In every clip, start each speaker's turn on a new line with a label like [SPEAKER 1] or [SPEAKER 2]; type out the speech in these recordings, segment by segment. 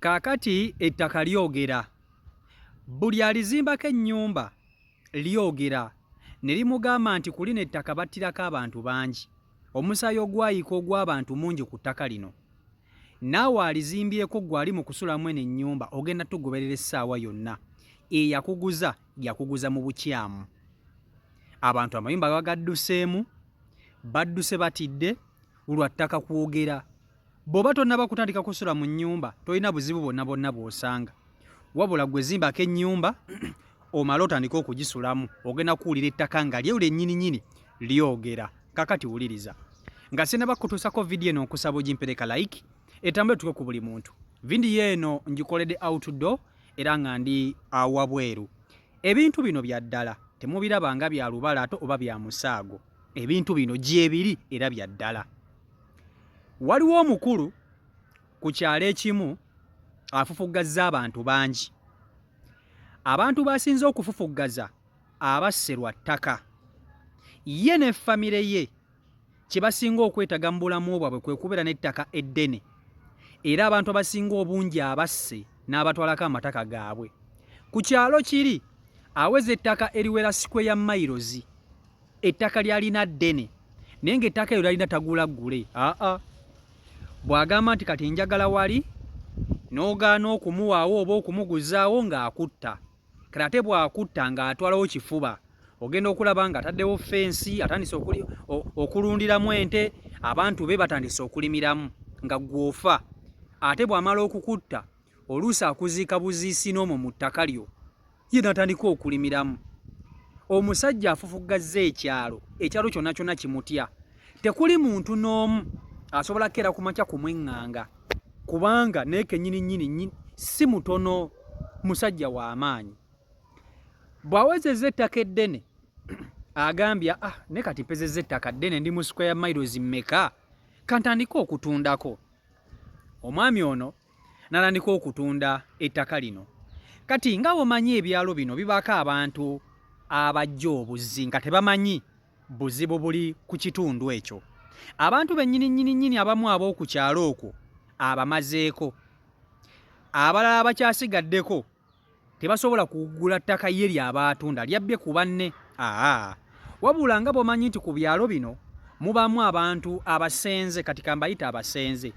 [SPEAKER 1] Kaakati ettaka lyogera. Buli alizimbako ennyumba lyogera ne limugamba nti ku lino ettaka battirako abantu bangi. Omusaayi ogwayika ogw'abantu mungi ku ttaka lino. Naawe alizimbyeko gwe ali mu kusulamu eno ennyumba ogenda tugoberera essaawa yonna. Eyakuguza yakuguza mu bukyamu. Abantu amayumba bagadduseemu, badduse batidde lwa ttaka kwogera. Bw'oba tonnaba kutandika kusula mu nnyumba tolina buzibu bonna bonna bw'osanga. Wabula gwe zimbako ennyumba omala otandika okugisulamu ogenda kuwulira ettaka nga lyewula ennyini lyogera. Kakati wuliriza. Nga sinaba kutuusako vidiyo eno nkusaba ogimpereka like etambule tuke ku buli muntu. Vidiyo eno ngikoledde outdoor era nga ndi wabweru. Ebintu bino bya ddala temubiraba nga bya lubalato oba bya musaago. Ebintu bino gyebiri era bya ddala. Waliwo omukulu ku kyalo ekimu afufuggaza abantu bangi. Abantu basinze okufufuggaza abasse lwa ttaka. Ye ne famire ye kye basinga okwetaga mu bulamu bwabwe kwe kubeera n'ettaka eddene. Era abantu abasinga obungi abasse n'abatwalako amataka gaabwe. Ku kyalo kiri aweza ettaka eriwera sikwe ya mayirozi. Ettaka lyalina ddene naye ng'ettaka eryo lyalina tagulaggule. Bw'agamba nti kati njagala wali n'ogaana okumuwaawo oba okumuguzaawo ng'akutta. Kati ate bw'akutta ng'atwalawo kifuba ogenda okulaba ng'ataddewo fensi atandise okulundiramu ente, abantu be batandise okulimiramu nga gw'ofa. Ate bw'amala okukutta oluusi akuziika buziisi n'omwo mu ttaka lyo ye n'atandika okulimiramu. Omusajja afufuggazza ekyalo kyonna kyonna kimutya. Tekuli muntu n'omu asobola kera ku makya kumweŋŋanga kubanga naye kennyini si mutono, musajja w'amaanyi. Bw'awezezza ettaka eddene agambye ne kati mpezezza ettaka ddene ndi mu sikweya ya mayirozi mmeka kantandika okutundako. Omwami ono n'atandika okutunda ettaka lino. Kati nga bw'omanyi ebyalo bino bibaako abantu abajja obuzzi nga tebamanyi buzibu buli ku kitundu ekyo. Abantu bennyini abamu ab'oku kyalo okwo abamazeeko. Abalala abakyasigaddeko tebasobola kugula ttaka ye ly'abaatunda lyabbye ku banne. Wabula nga bw'omanyi nti ku byalo bino mubamu abantu abasenze, kati kambayita abasenze,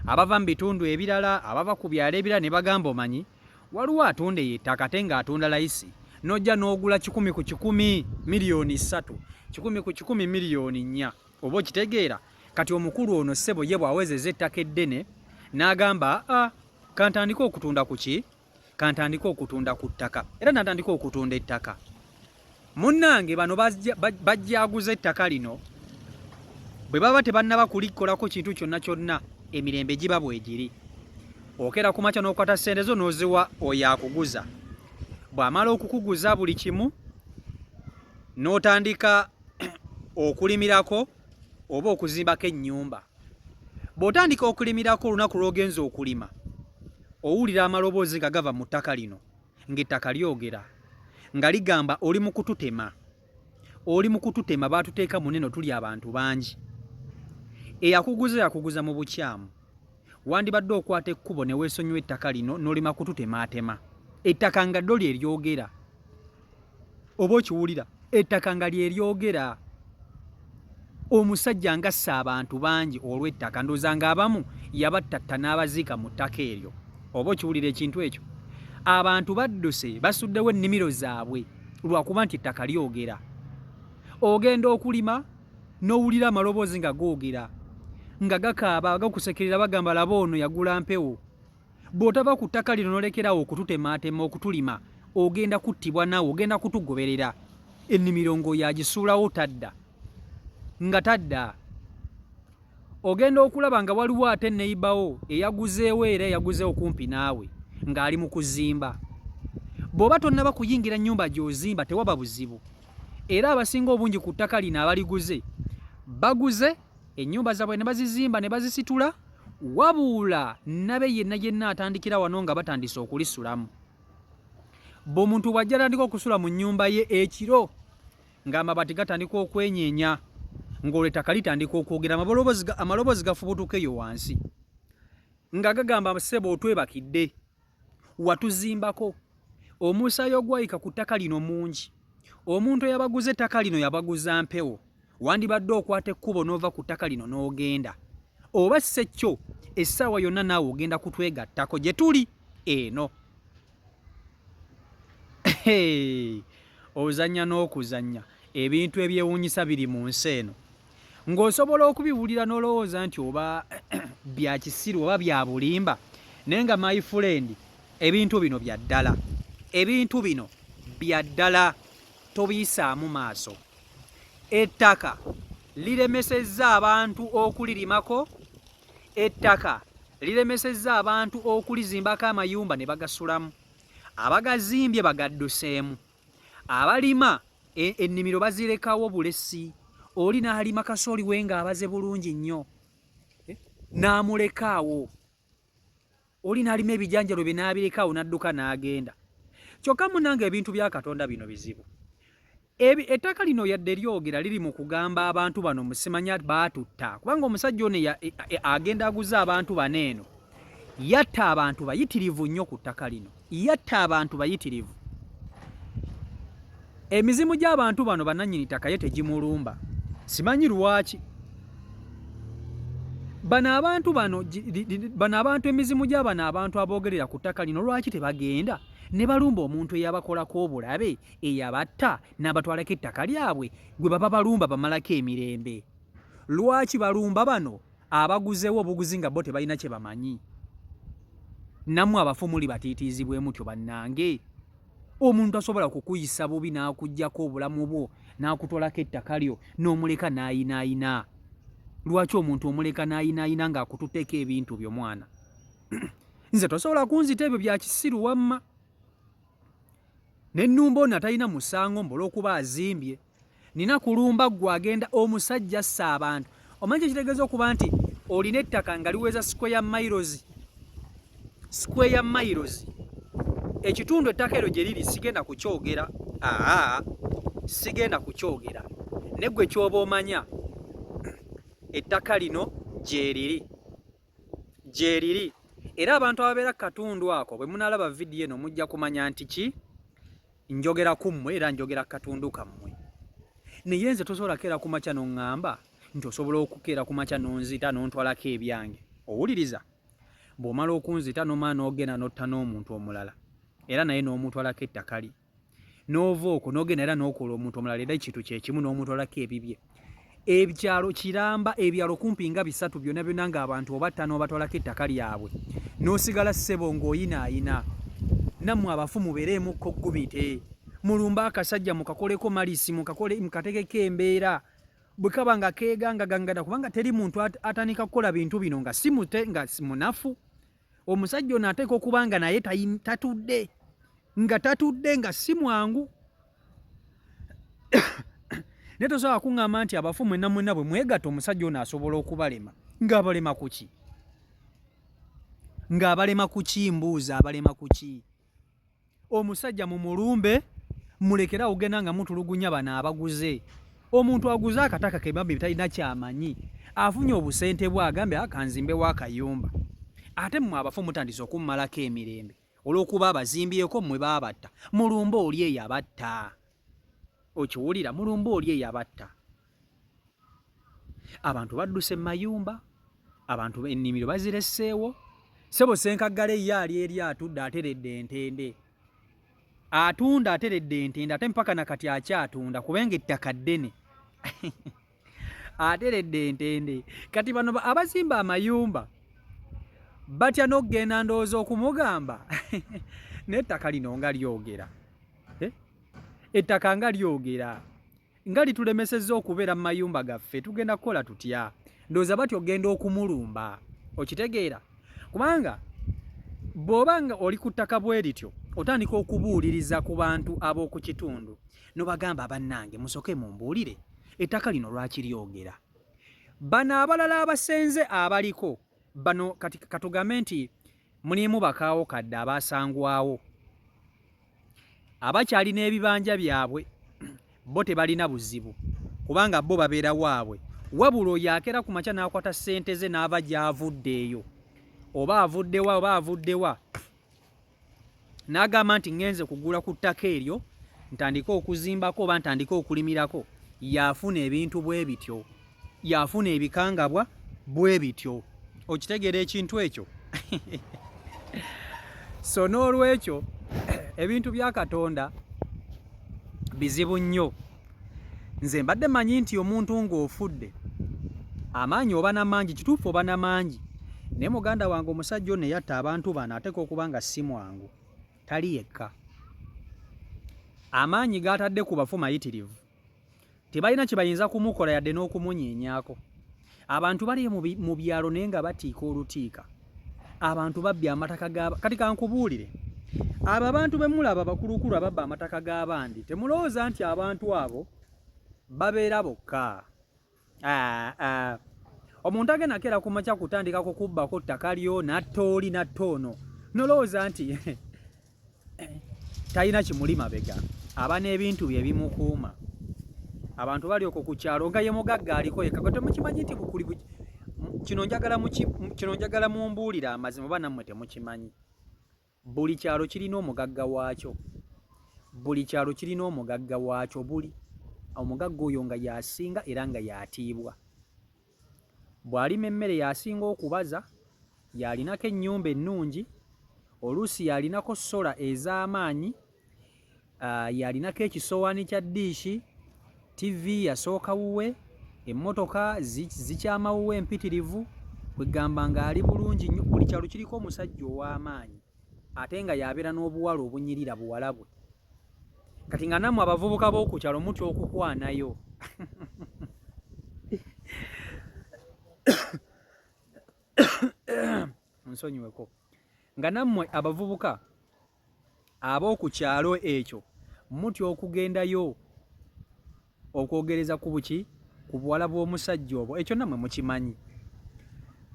[SPEAKER 1] abava mu bitundu ebirala, abava ku byalo ebirala ne bagamba omanyi waliwo atunda ettaka ate ng'atunda layisi n'ojja n'ogula 1,000 ku 1,000 miliyoni 3, 1,000 ku 1,000 miliyoni 4. Oba okitegeera. Kati omukulu ono ssebo ye bw'awezezza ettaka eddene n'agamba kantandika okutunda ku ki? Kantandika okutunda ku ttaka. Era n'atandika okutunda ettaka. Munnange bano bajjaaguza ettaka lino bwe baba tebannaba kulikolako kintu kyonna emirembe giba bwegiri. Okera ku makya n'okwata ssente zo n'oziwa oyo akuguza. Bw'amala okukuguza buli kimu n'otandika okulimirako oba okuzimbako ennyumba. Bw'otandika okulimirako olunaku lw'ogenza okulima owulira amaloboozi nga gava mu ttaka lino ng'ettaka lyogera nga ligamba oli mu kututema. Oli mu kututema, baatuteeka mu neno tuli abantu bangi. Eyakuguza yakuguza mu bukyamu. Wandibadde okwata ekkubo ne weesonyiwa ettaka lino n'olima kututemaatema. Ettaka nga ddyo ly'eryogera. Oba okiwulira? Ettaka nga ly'eryogera. Omusajja ng'asse abantu bangi olw'ettaka, ndowooza ng'abamu yabattatta n'abaziika mu ttaka eryo. Oba okiwulira ekintu ekyo? Abantu badduse basuddewo ennimiro zaabwe lwakuba nti ettaka lyogera. Ogenda okulima n'owulira amaloboozi nga googera, nga gakaaba gakusekerera bagamba laba ono yagula mpewo. Bw'otava ku ttaka lino n'olekerawo okututemaatema okutulima ogenda kuttibwa naawe, ogenda kutugoberera. Ennimiro ng'oyagisuulawo tadda. Nga tadda. Ogenda okulaba nga waliwo ate neyibawo eyaguzeewo era eyaguzeewo kumpi naawe ng'ali mu kuzimba. Bw'oba tonnaba kuyingira nnyumba gy'ozimba tewaba buzibu. Era abasinga obungi ku ttaka lino abaliguze baguze ennyumba zaabwe ne bazizimba ne bazisitula, wabula nabe yenna atandikira wano nga batandise okulisulamu. Bw'omuntu bw'ajja atandika okusula mu nnyumba ye ekiro ng'amabaati gatandika okwenyeenya ng'olwo ettaka litandika okwogera, amaloboozi gafubutukeyo wansi. nga gagamba ssebo otwebakidde watuzimbako omusaayi ogwayika ku ttaka lino mungi omuntu eyabaguza ettaka lino yabaguza mpewo wandibadde okwata ekkubo n'ova ku ttaka lino n'ogenda oba ssekyo essaawa yonna naawe ogenda kutwegattako gye tuli eno ozannya n'okuzannya ebintu ebyewuunyisa biri mu nsi eno ng'osobola okubiwulira n'olowooza nti oba bya kisiru oba bya bulimba naye nga my friend ebintu bino bya ddala ebintu bino bya ddala tobiyisaamu maaso ettaka liremesezza abantu okulirimako ettaka liremesezza abantu okulizimbako amayumba ne bagasulamu abagazimbye bagadduseemu abalima ennimiro bazirekawo bulesi oli n'alima kasooli we ng'abaze bulungi nnyo n'amulekaawo oli n'alima ebijanjalo bye n'abirekaawo n'adduka n'agenda kyokka munnange ebintu bya Katonda bino bizibu ettaka lino yadde lyogera liri mu kugamba abantu bano musimanya baatutta kubanga omusajja ono agenda aguza abantu bano eno yatta abantu bayitirivu nnyo ku ttaka lino yatta abantu bayitirivu emizimu gy'abantu bano bannannyini ttaka ye tegimulumba simanyi lwaki bano abantu emizimu gy'abano abantu aboogerera ku ttaka lino lwaki tebagenda ne balumba omuntu eyabakolako obulabe eyabatta n'abatwalako ettaka lyabwe gwe baba balumba bamalako emirembe lwaki balumba bano abaguzeewo obuguzi nga bo tebalina kye bamanyi nammwe abafumuli batiitiizibwe mutyo bannange omuntu asobola kukuyisa bubi n'akuggyako obulamu bwo n'akutolako ettaka lyo n'omuleka n'ayinaayina lwaki omuntu omuleka n'ayinaayina ng'akututteko ebintu byo mwana nze tosobola kunzita ebyo bya kisiru wamma n'ennumba ono atalina musango mbola okuba azimbye nina kulumba ggwe agenda omusajja assa abantu omanyi ekitegeeza okuba nti olina ettaka nga liweza square miles ekitundu ettaka eryo gye liri sigenda kukyogera sigenda kukyogera ne ggwe ky'oba omanya ettaka lino gye liri era abantu ababeera ku katundu ako bwe munaalaba vidiyo eno mujja kumanya nti ki njogera ku mmwe era njogera ku katundu kammwe naye nze tosobola keera ku makya n'oŋŋamba nti osobola okukeera ku makya n'onzita n'ontwalako ebyange owuliriza bw'omala okunzita n'omala n'ogenda n'otta n'omuntu omulala era naye n'omutwalako ettaka lye n'ova okwo n'ogenda era n'okola omuntu omulala era ekintu kye kimu n'omutwalako ebibye ebyalo kiramba ebyalo kumpi nga 3 byonna byonna ng'abantu obatta n'obatwalako ettaka lyabwe n'osigala ssebo ng'oyinaayina nammwe abafu mubeereemukko gumite mulumba akasajja mukakoleko malisi mukategeko embeera bwe kaba nga keegangagangada kubanga teri muntu atandika kukola bintu bino nga si munafu omusajja ono ateeka okuba nga naye tatudde nga si mwangu naye tosobola kuŋŋamba nti abafu mwenna bwe mwegatta omusajja ono asobola okubalema ng'abalema ku ki mbuuza abalema ku ki omusajja mu mulumbe mulekera ogenda nga mutulugunya bano abaguze omuntu aguze akataka kebambi talina kyamanyi afunye obusente bwe agambe akanzimbewo akayumba ate mmwe abafu mutandise okummalako emirembe olw'okuba abazimbyeko mmwe baabatta mulumbe oli eyabatta okiwulira mulumbe oli eyabatta abantu badduse mayumba abantu ennimiro baziresseewo sebo senkaggala ye ali eri atudde ateredde entende atunda ateredde entende ate mpaka nakati akyatunda kubanga ettaka ddene ateredde entende kati bano abazimba amayumba batya n'okugenda ndowooza okumugamba n'ettaka lino nga lyogera ettaka nga lyogera nga litulemesezza okubeera mu mayumba gaffe tugenda kukola tutya ndowooza batya ogenda okumulumba okitegeera kubanga bw'oba nga oli ku ttaka bwe lityo otandika okubuuliriza ku bantu ab'oku kitundu n'obagamba bannange musoke mumbuulire ettaka lino lwaki lyogera bano abalala abasenze abaliko bano kati katugambe nti mulimu bakaawo kadde abaasangwawo abakyalina ebibanja byabwe bo tebalina buzibu kubanga bo babeera waabwe wabula oyo akera ku makya n'akwata ssente ze n'ava gy'avudde eyo oba avuddewa n'agamba nti ngenze kugula ku ttaka eryo ntandike okuzimbako oba ntandike okulimirako, yaafuna ebintu bwe bityo, yaafuna ebikangabwa bwe bityo. Okitegeera ekintu ekyo? So n'olwekyo ebintu bya Katonda bizibu nnyo. Nze mbadde manyi nti omuntu ng'ofudde amaanyi oba namangi, kituufu oba namangi, naye muganda wange omusajja ono yatta abantu bano ateeka okuba nga si mwangu, tali yekka. Amaanyi g'atadde ku bafu mayitirivu, tebalina kye bayinza kumukola yadde n'okumunyeenyaako. Abantu bali mu byalo naye nga batiika olutiika, abantu babbye amataka g'aba. Kati kankubuulire, abo abantu be mulaba bakulukulu ababba amataka g'abandi, temulowooza nti abantu abo babeera bokka. Omuntu agenda keera ku makya kutandika kukubbako ttaka lyo natta oli natta ono, nolowooza nti talina kimuli mabega, aba n'ebintu bye bimukuuma. Abantu bali okwo ku kyalo nga ye mugagga aliko yekka, gwe temukimanyi nti bukuli kino njagala mumbuulire amazima oba nammwe temukimanyi. Buli kyalo kirina omugagga waakyo, buli kyalo kirina omugagga waakyo. Buli omugagga oyo nga yasinga era nga yatiibwa. Bw'alima emmere yasinga okubaza, yalinako ennyumba ennungi, oluusi yalinako sola ez'amaanyi, yalinako ekisowaani kya ddiishi, TV yasooka wuwe, emmotoka zikyama wuwe empitirivu, kwegamba ng'ali bulungi nnyo. Buli kyalo kiriko omusajja ow'amaanyi ate nga yabeera n'obuwala obunyirira buwala bwe. Kati nga nammwe abavubuka b'oku kyalo mutya okukwanayo. Nsonyiweko. Nga nammwe abavubuka ab'oku kyalo ekyo mutya okugendayo okwogereza ku buki, ku buwala bw'omusajja obwo. Ekyo nammwe mukimanyi.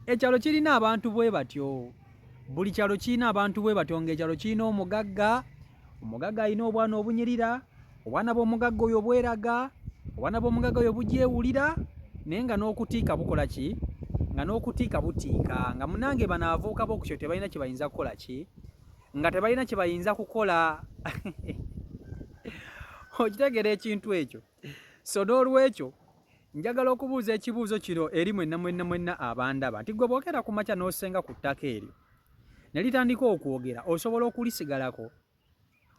[SPEAKER 1] Ekyalo kirina abantu bwe batyo, buli kyalo kirina abantu bwe batyo, ng'ekyalo kirina omugagga, omugagga alina obwana obunyirira, obwana bw'omugagga oyo bweraga, obwana bw'omugagga oyo bugyewulira, naye nga n'okutiika bukola ki? Nga n'okutiika butiika, nga munange bano abavubuka b'oku kyo tebalina kye bayinza kukola ki? Nga tebalina kye bayinza kukola. Okitegeera ekintu ekyo? So n'olwekyo njagala okubuuza ekibuuzo kino eri mwenna abandaba nti gwe bw'okeera ku makya n'osenga ku ttaka eryo ne litandika okwogera, osobola okulisigalako,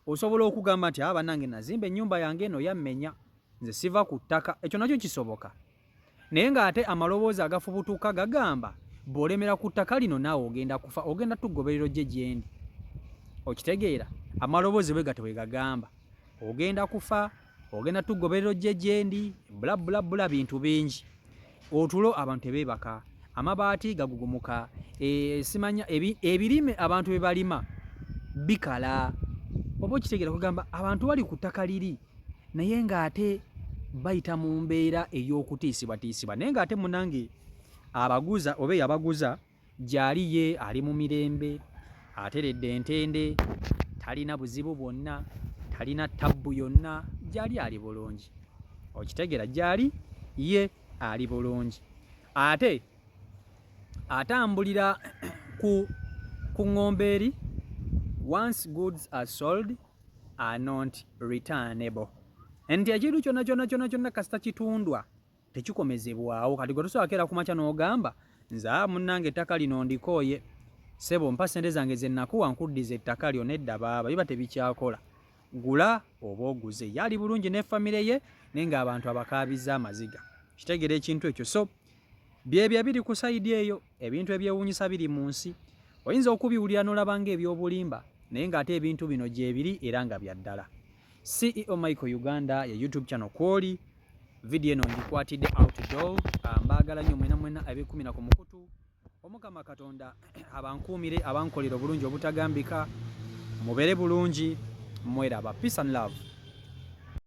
[SPEAKER 1] osobola okugamba nti bannange nazimba ennyumba yange eno yammenya, nze siva ku ttaka. Ekyo nakyo kisoboka. Naye ng'ate amaloboozi agafubutuka gagamba bw'olemera ku ttaka lino naawe ogenda kufa, ogenda tugoberero gye gyendi. Okitegeera? Amaloboozi bwe gatyo bwe gagamba, ogenda kufa, ogenda tugoberero gye gyendi, bula bintu bingi. Otulo abantu tebeebaka, amabaati gagugumuka, simanya ebirime abantu bye balima bikala. Oba okitegeera kugamba abantu bali ku ttaka liri naye ng'ate bayita mu mbeera ey'okutiisibwatiisibwa, naye ng'ate munange abaguza oba eyabaguza gy'ali ye ali mu mirembe, ateredde entende, talina buzibu bwonna, talina ttabbu yonna, gy'ali ali bulungi. Okitegeera, gy'ali ye ali bulungi. Ate atambulira ku ŋŋombe eri, once goods are sold are not returnable. Nti ekintu kyonna kasita kitundwa tekikomezebwawo. Kati gwe tosobola keera ku makya n'ogamba nze munnange ettaka lino ndikooye, ssebo mpa ssente zange ze nakuwa nkuddiza ettaka lyo. Nedda baaba biba tebikyakola. Gula oba oguze. Ye ali bulungi ne famire ye naye ng'abantu abakaabizza amaziga. Kitegeera ekintu ekyo? So byebyo biri ku sayidi eyo, ebintu ebyewuunyisa biri mu nsi. Oyinza okubiwulira n'olaba ng'ebyobulimba naye ng'ate ebintu bino gye biri era nga bya ddala. CEO Michael Uganda ya YouTube channel kwoli. Video eno ngikwatidde outdoor. Mbaagala nnyo mwenna ab'ekkumina ku mukutu. Omukama Katonda abankuumire, abankolera obulungi obutagambika. Mubeere bulungi, mweraba. Peace and love.